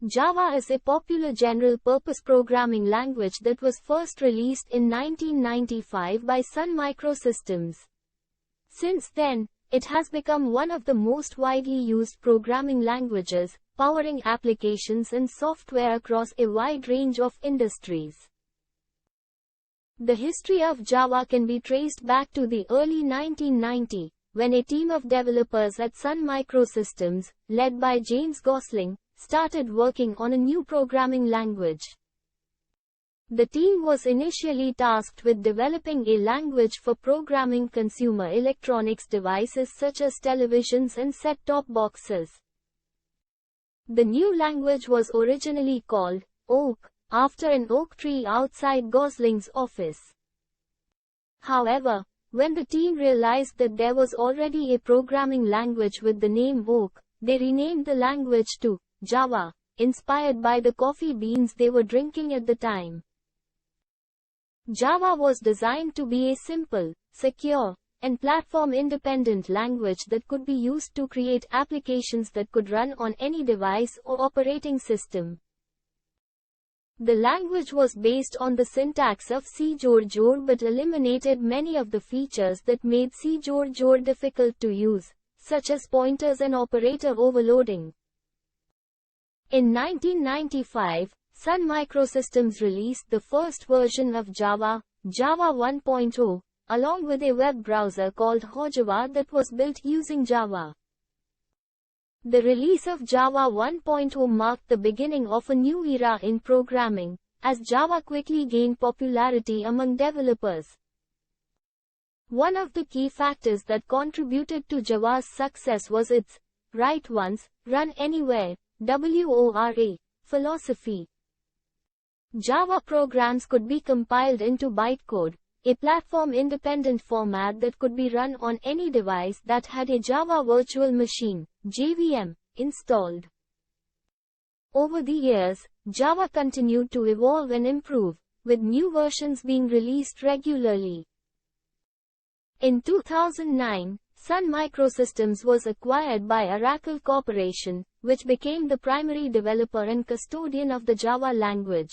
Java is a popular general-purpose programming language that was first released in 1995 by Sun Microsystems. Since then, it has become one of the most widely used programming languages, powering applications and software across a wide range of industries. The history of Java can be traced back to the early 1990s, when a team of developers at Sun Microsystems, led by James Gosling, started working on a new programming language. The team was initially tasked with developing a language for programming consumer electronics devices such as televisions and set-top boxes. The new language was originally called Oak, after an oak tree outside Gosling's office. However, when the team realized that there was already a programming language with the name Oak, they renamed the language to Java, inspired by the coffee beans they were drinking at the time. Java was designed to be a simple, secure, and platform-independent language that could be used to create applications that could run on any device or operating system. The language was based on the syntax of C#, but eliminated many of the features that made C#, difficult to use, such as pointers and operator overloading. In 1995, Sun Microsystems released the first version of Java, Java 1.0, along with a web browser called Java that was built using Java. The release of Java 1.0 marked the beginning of a new era in programming, as Java quickly gained popularity among developers. One of the key factors that contributed to Java's success was its write once, run anywhere (WORA) philosophy. Java programs could be compiled into bytecode, a platform-independent format that could be run on any device that had a Java Virtual Machine (JVM) installed. Over the years, Java continued to evolve and improve, with new versions being released regularly. In 2009, Sun Microsystems was acquired by Oracle Corporation, which became the primary developer and custodian of the Java language.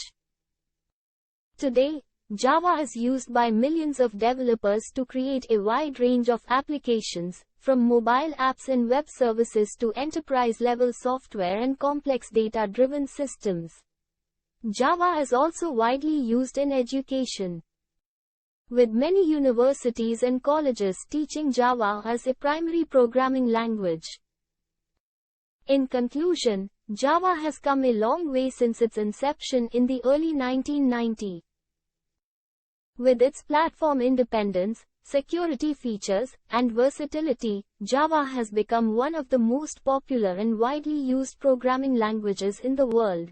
Today, Java is used by millions of developers to create a wide range of applications, from mobile apps and web services to enterprise-level software and complex data-driven systems. Java is also widely used in education, with many universities and colleges teaching Java as a primary programming language. In conclusion, Java has come a long way since its inception in the early 1990s. With its platform independence, security features, and versatility, Java has become one of the most popular and widely used programming languages in the world.